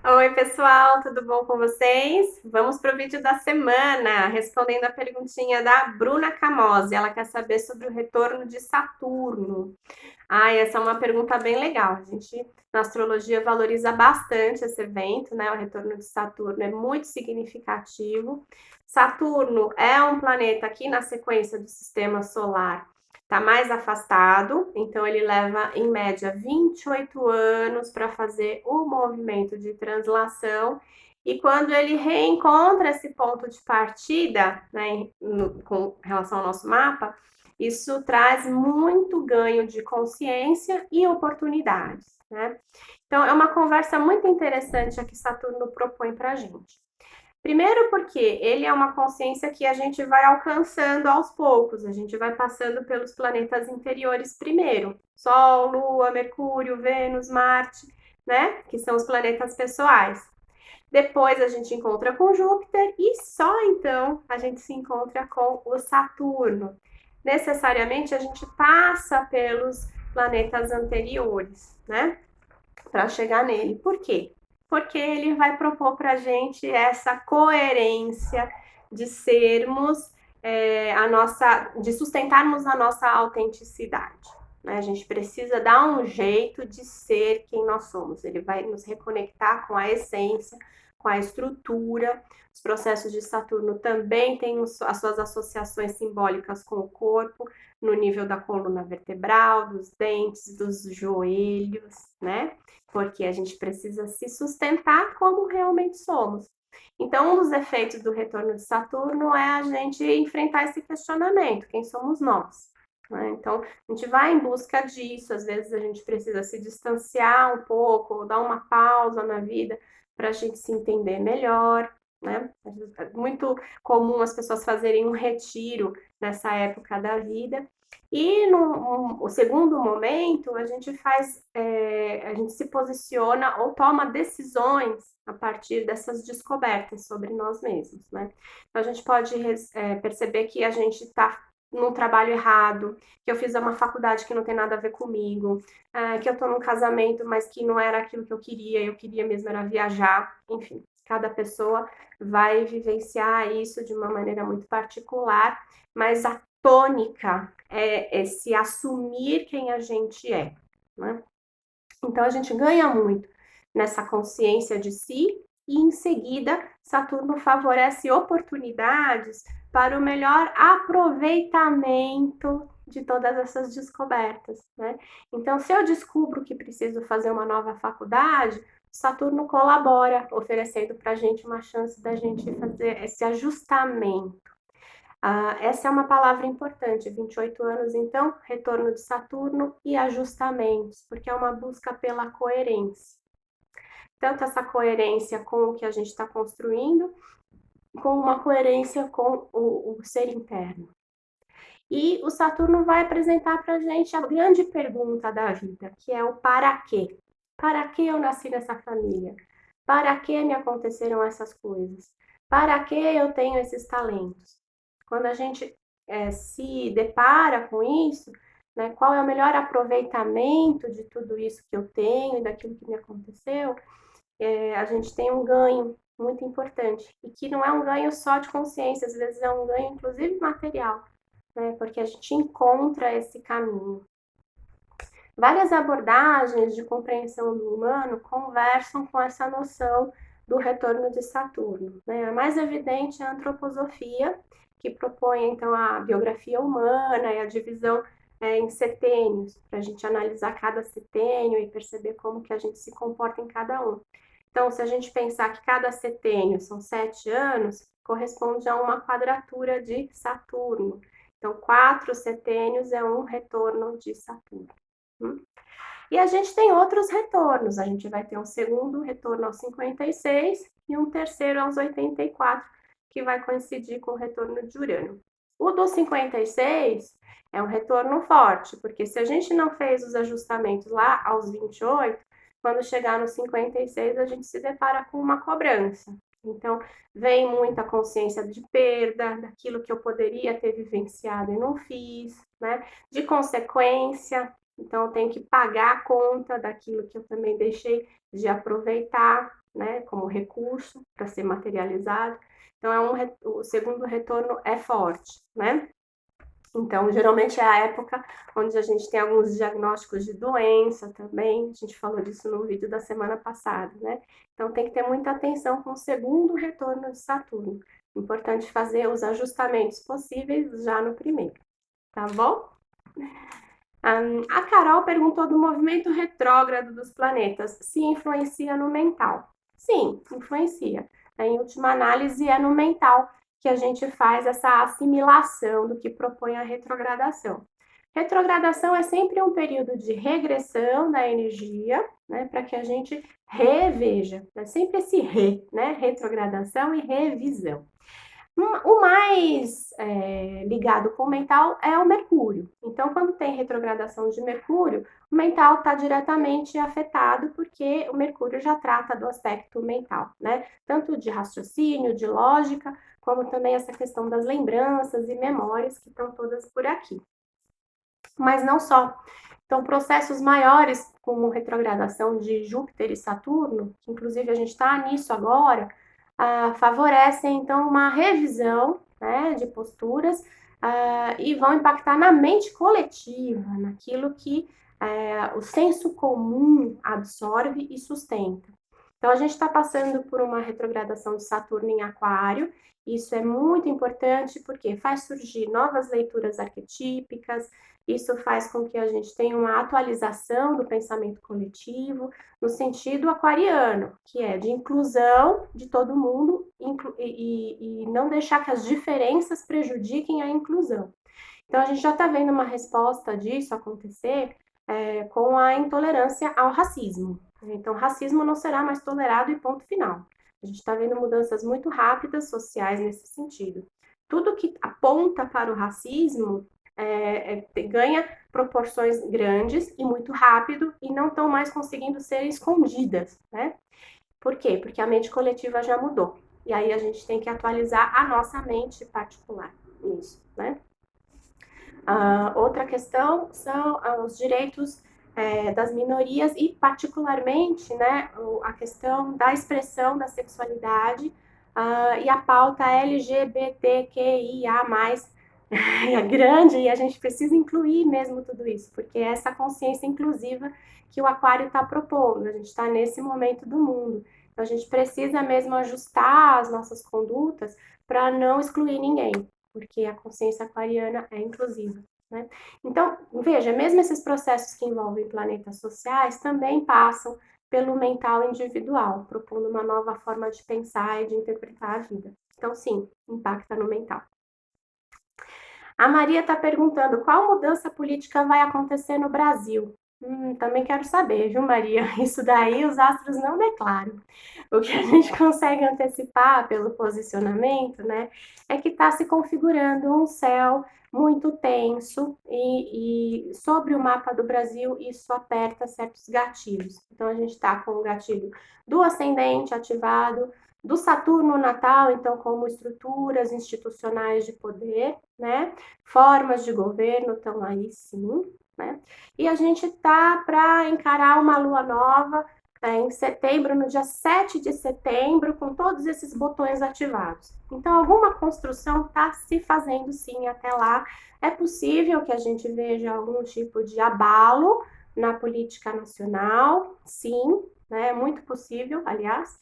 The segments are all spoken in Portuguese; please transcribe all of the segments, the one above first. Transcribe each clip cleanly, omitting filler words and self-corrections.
Oi, pessoal, tudo bom com vocês? Vamos para o vídeo da semana, respondendo a perguntinha da Bruna Camose. Ela quer saber sobre o retorno de Saturno. Essa é uma pergunta bem legal. A gente, na astrologia, valoriza bastante esse evento, né? O retorno de Saturno é muito significativo. Saturno é um planeta aqui na sequência do sistema solar, está mais afastado, então ele leva em média 28 anos para fazer o movimento de translação. E quando ele reencontra esse ponto de partida, né, com relação ao nosso mapa, isso traz muito ganho de consciência e oportunidades, né? Então, é uma conversa muito interessante a que Saturno propõe para a gente. Primeiro porque ele é uma consciência que a gente vai alcançando aos poucos, a gente vai passando pelos planetas interiores primeiro, Sol, Lua, Mercúrio, Vênus, Marte, né? Que são os planetas pessoais. Depois a gente encontra com Júpiter e só então a gente se encontra com o Saturno. Necessariamente a gente passa pelos planetas anteriores, né? Para chegar nele. Por quê? Porque ele vai propor para a gente essa coerência de sermos de sustentarmos a nossa autenticidade. Né? A gente precisa dar um jeito de ser quem nós somos. Ele vai nos reconectar com a essência, com a estrutura. Os processos de Saturno também têm as suas associações simbólicas com o corpo, no nível da coluna vertebral, dos dentes, dos joelhos, né? Porque a gente precisa se sustentar como realmente somos. Então, um dos efeitos do retorno de Saturno é a gente enfrentar esse questionamento: quem somos nós? Né? Então, a gente vai em busca disso. Às vezes, a gente precisa se distanciar um pouco, ou dar uma pausa na vida para a gente se entender melhor. Né? É muito comum as pessoas fazerem um retiro nessa época da vida. E no segundo momento, a gente se posiciona ou toma decisões a partir dessas descobertas sobre nós mesmos, né? Então a gente pode perceber que a gente está num trabalho errado, que eu fiz uma faculdade que não tem nada a ver comigo, que eu estou num casamento, mas que não era aquilo que eu queria mesmo era viajar, enfim, cada pessoa vai vivenciar isso de uma maneira muito particular, mas a tônica é se assumir quem a gente é, né? Então a gente ganha muito nessa consciência de si e em seguida Saturno favorece oportunidades para o melhor aproveitamento de todas essas descobertas, né? Então, se eu descubro que preciso fazer uma nova faculdade, Saturno colabora, oferecendo para a gente uma chance da gente fazer esse ajustamento. Essa é uma palavra importante, 28 anos, então, retorno de Saturno e ajustamentos, porque é uma busca pela coerência. Tanto essa coerência com o que a gente está construindo, com uma coerência com o ser interno. E o Saturno vai apresentar para a gente a grande pergunta da vida, que é o para quê? Para que eu nasci nessa família? Para que me aconteceram essas coisas? Para que eu tenho esses talentos? Quando a gente se depara com isso, né, qual é o melhor aproveitamento de tudo isso que eu tenho e daquilo que me aconteceu, a gente tem um ganho muito importante. E que não é um ganho só de consciência, às vezes é um ganho, inclusive, material, né, porque a gente encontra esse caminho. Várias abordagens de compreensão do humano conversam com essa noção do retorno de Saturno. Né? A mais evidente é a antroposofia, que propõe então a biografia humana e a divisão em setênios, para a gente analisar cada setênio e perceber como que a gente se comporta em cada um. Então, se a gente pensar que cada setênio são 7 anos, corresponde a uma quadratura de Saturno. Então, 4 setênios é um retorno de Saturno. E a gente tem outros retornos. A gente vai ter um segundo retorno aos 56 e um terceiro aos 84, que vai coincidir com o retorno de Urano. O dos 56 é um retorno forte, porque se a gente não fez os ajustamentos lá aos 28, quando chegar no 56, a gente se depara com uma cobrança. Então, vem muita consciência de perda, daquilo que eu poderia ter vivenciado e não fiz, né? De consequência, então, eu tenho que pagar a conta daquilo que eu também deixei de aproveitar, né, como recurso para ser materializado. Então, o segundo retorno é forte, né? Então, geralmente é a época onde a gente tem alguns diagnósticos de doença também, a gente falou disso no vídeo da semana passada, né? Então, tem que ter muita atenção com o segundo retorno de Saturno. Importante fazer os ajustamentos possíveis já no primeiro, tá bom? A Carol perguntou do movimento retrógrado dos planetas, se influencia no mental. Sim, influencia. Em última análise, é no mental que a gente faz essa assimilação do que propõe a retrogradação. Retrogradação é sempre um período de regressão da energia, né, para que a gente reveja. É sempre esse né, retrogradação e revisão. O mais ligado com o mental é o Mercúrio. Então, quando tem retrogradação de Mercúrio, o mental está diretamente afetado, porque o Mercúrio já trata do aspecto mental, né? Tanto de raciocínio, de lógica, como também essa questão das lembranças e memórias que estão todas por aqui. Mas não só. Então, processos maiores, como retrogradação de Júpiter e Saturno, que inclusive a gente está nisso agora, favorecem então uma revisão, né, de posturas e vão impactar na mente coletiva, naquilo que o senso comum absorve e sustenta. Então, a gente está passando por uma retrogradação de Saturno em Aquário. Isso é muito importante porque faz surgir novas leituras arquetípicas, isso faz com que a gente tenha uma atualização do pensamento coletivo, no sentido aquariano, que é de inclusão de todo mundo e não deixar que as diferenças prejudiquem a inclusão. Então, a gente já está vendo uma resposta disso acontecer com a intolerância ao racismo. Então, racismo não será mais tolerado e ponto final. A gente está vendo mudanças muito rápidas sociais nesse sentido. Tudo que aponta para o racismo ganha proporções grandes e muito rápido e não estão mais conseguindo ser escondidas, né? Por quê? Porque a mente coletiva já mudou. E aí a gente tem que atualizar a nossa mente particular nisso, né? Outra questão são os direitos das minorias e, particularmente, né, a questão da expressão da sexualidade e a pauta LGBTQIA+, é grande e a gente precisa incluir mesmo tudo isso, porque é essa consciência inclusiva que o Aquário está propondo, a gente está nesse momento do mundo. Então, a gente precisa mesmo ajustar as nossas condutas para não excluir ninguém, porque a consciência aquariana é inclusiva, né? Então, veja, mesmo esses processos que envolvem planetas sociais também passam pelo mental individual, propondo uma nova forma de pensar e de interpretar a vida. Então, sim, impacta no mental. A Maria está perguntando qual mudança política vai acontecer no Brasil. Também quero saber, viu, Maria? Isso daí os astros não declaram. O que a gente consegue antecipar pelo posicionamento, né, é que está se configurando um céu muito tenso e sobre o mapa do Brasil isso aperta certos gatilhos. Então a gente está com o gatilho do ascendente ativado, do Saturno natal, então como estruturas institucionais de poder, né? Formas de governo estão aí sim, né? E a gente tá para encarar uma lua nova em setembro, no dia 7 de setembro, com todos esses botões ativados. Então, alguma construção está se fazendo sim até lá. É possível que a gente veja algum tipo de abalo na política nacional, sim, né? É muito possível, aliás,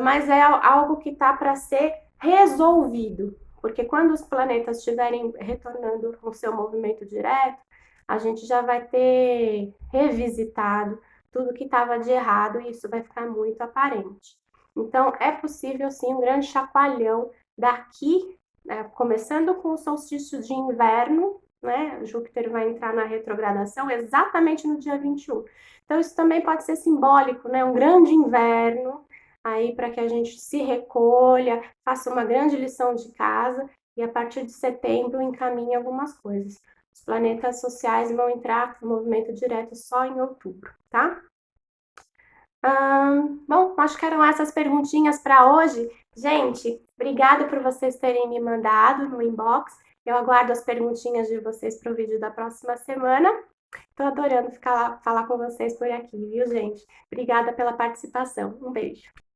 mas é algo que está para ser resolvido, porque quando os planetas estiverem retornando com seu movimento direto, a gente já vai ter revisitado tudo que estava de errado e isso vai ficar muito aparente. Então, é possível sim um grande chacoalhão daqui, né, começando com o solstício de inverno, né? Júpiter vai entrar na retrogradação exatamente no dia 21. Então, isso também pode ser simbólico, né? Um grande inverno aí para que a gente se recolha, faça uma grande lição de casa e a partir de setembro encaminhe algumas coisas. Os planetas sociais vão entrar no movimento direto só em outubro, tá? Bom, acho que eram essas perguntinhas para hoje. Gente, obrigada por vocês terem me mandado no inbox. Eu aguardo as perguntinhas de vocês para o vídeo da próxima semana. Tô adorando falar com vocês por aqui, viu, gente? Obrigada pela participação. Um beijo.